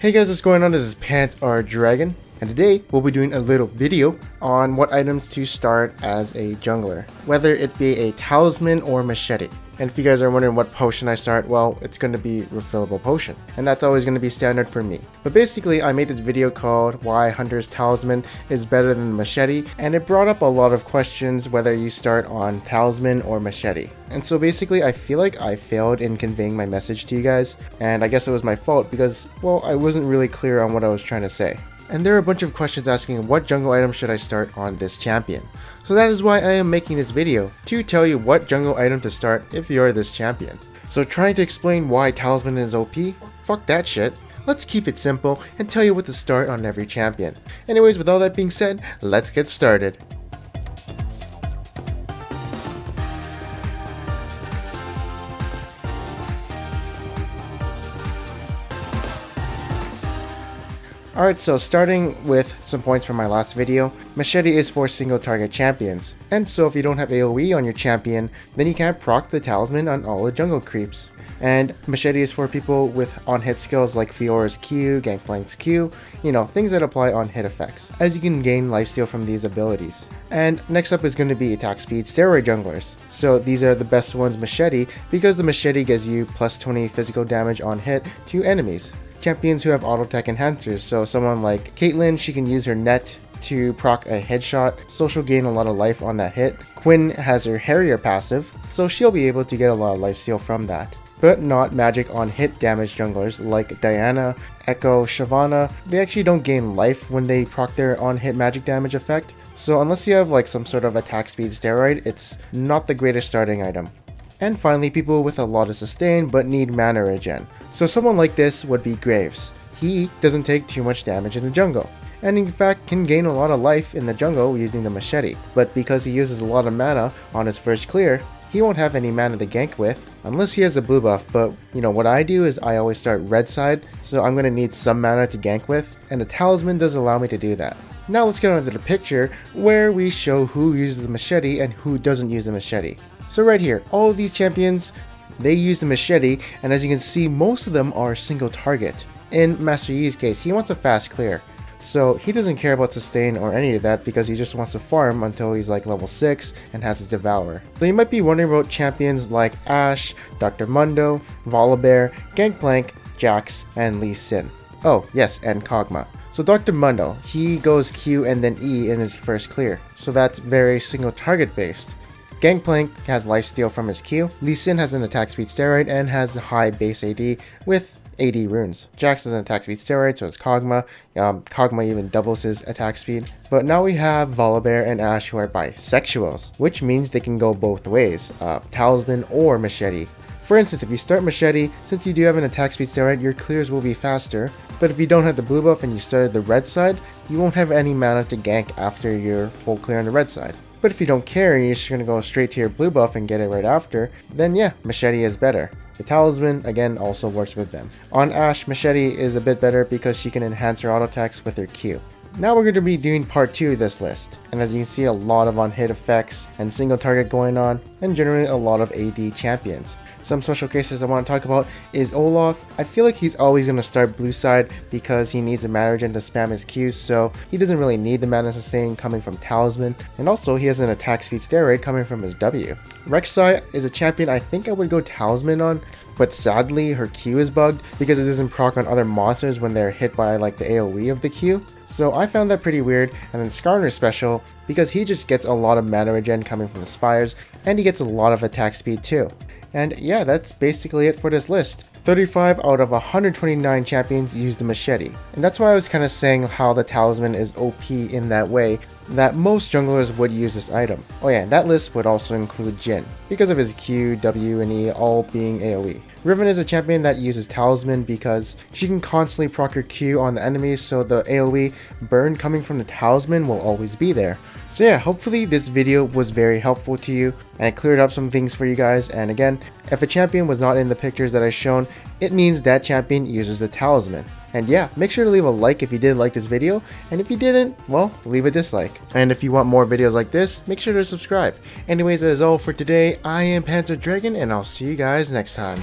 Hey guys, what's going on? This is Panzer Dragon, and today we'll be doing a little video on what items to start as a jungler, whether it be a talisman or machete. And if you guys are wondering what potion I start, well, it's going to be refillable potion, and that's always going to be standard for me. But basically, I made this video called Why Hunter's Talisman is Better Than the Machete, and it brought up a lot of questions whether you start on talisman or machete. And so basically, I feel like I failed in conveying my message to you guys, and I guess it was my fault because, well, I wasn't really clear on what I was trying to say. And there are a bunch of questions asking what jungle item should I start on this champion. So that is why I am making this video, to tell you what jungle item to start if you're this champion. So trying to explain why talisman is OP? Fuck that shit. Let's keep it simple and tell you what to start on every champion. Anyways, with all that being said, let's get started. Alright, so starting with some points from my last video, machete is for single target champions, and so if you don't have AoE on your champion, then you can't proc the talisman on all the jungle creeps. And machete is for people with on-hit skills like Fiora's Q, Gangplank's Q, things that apply on hit effects, as you can gain lifesteal from these abilities. And next up is going to be attack speed steroid junglers. So these are the best ones machete, because the machete gives you plus 20 physical damage on hit to enemies. Champions who have auto tech enhancers, so someone like Caitlyn, she can use her net to proc a headshot, so she'll gain a lot of life on that hit. Quinn has her Harrier passive, so she'll be able to get a lot of lifesteal from that. But not magic on hit damage junglers like Diana, Echo, Shyvana. They actually don't gain life when they proc their on hit magic damage effect, so unless you have like some sort of attack speed steroid, it's not the greatest starting item. And finally, people with a lot of sustain but need mana regen. So someone like this would be Graves. He doesn't take too much damage in the jungle, and in fact can gain a lot of life in the jungle using the machete. But because he uses a lot of mana on his first clear, he won't have any mana to gank with unless he has a blue buff. But what I do is I always start red side, so I'm going to need some mana to gank with, and the talisman does allow me to do that. Now let's get on to the picture where we show who uses the machete and who doesn't use the machete. So right here, all of these champions, they use the machete, and as you can see, most of them are single target. In Master Yi's case, he wants a fast clear, so he doesn't care about sustain or any of that because he just wants to farm until he's like level 6 and has his Devour. So you might be wondering about champions like Ashe, Dr. Mundo, Volibear, Gangplank, Jax, and Lee Sin. Oh yes, and Kog'Maw. So Dr. Mundo, he goes Q and then E in his first clear, so that's very single target based. Gangplank has lifesteal from his Q, Lee Sin has an attack speed steroid and has a high base AD with 80 runes. Jax has an attack speed steroid, so is Kog'Maw. Kog'Maw even doubles his attack speed. But now we have Volibear and Ashe who are bisexuals, which means they can go both ways, talisman or machete. For instance, if you start machete, since you do have an attack speed steroid, your clears will be faster. But if you don't have the blue buff and you started the red side, you won't have any mana to gank after your full clear on the red side. But if you don't care and you're just going to go straight to your blue buff and get it right after, then yeah, machete is better. The talisman, again, also works with them. On Ashe, machete is a bit better because she can enhance her auto attacks with her Q. Now we're going to be doing part 2 of this list, and as you can see, a lot of on-hit effects and single target going on, and generally a lot of AD champions. Some special cases I want to talk about is Olaf. I feel like he's always going to start blue side because he needs a mana regen to spam his Qs, so he doesn't really need the mana sustain coming from talisman, and also he has an attack speed steroid coming from his W. Rek'Sai is a champion I think I would go talisman on, but sadly her Q is bugged because it doesn't proc on other monsters when they're hit by like the AoE of the Q. So I found that pretty weird. And then Skarner's special because he just gets a lot of mana regen coming from the spires, and he gets a lot of attack speed too. And yeah, that's basically it for this list. 35 out of 129 champions use the machete, and that's why I was kind of saying how the talisman is OP in that way, that most junglers would use this item. Oh yeah, that list would also include Jhin, because of his Q, W, and E all being AoE. Riven is a champion that uses talisman because she can constantly proc her Q on the enemies, so the AoE burn coming from the talisman will always be there. So yeah, hopefully this video was very helpful to you, and it cleared up some things for you guys. And again, if a champion was not in the pictures that I shown, it means that champion uses the talisman. And yeah, make sure to leave a like if you did like this video, and if you didn't, well, leave a dislike. And if you want more videos like this, make sure to subscribe. Anyways, that is all for today. I am Panzer Dragon, and I'll see you guys next time.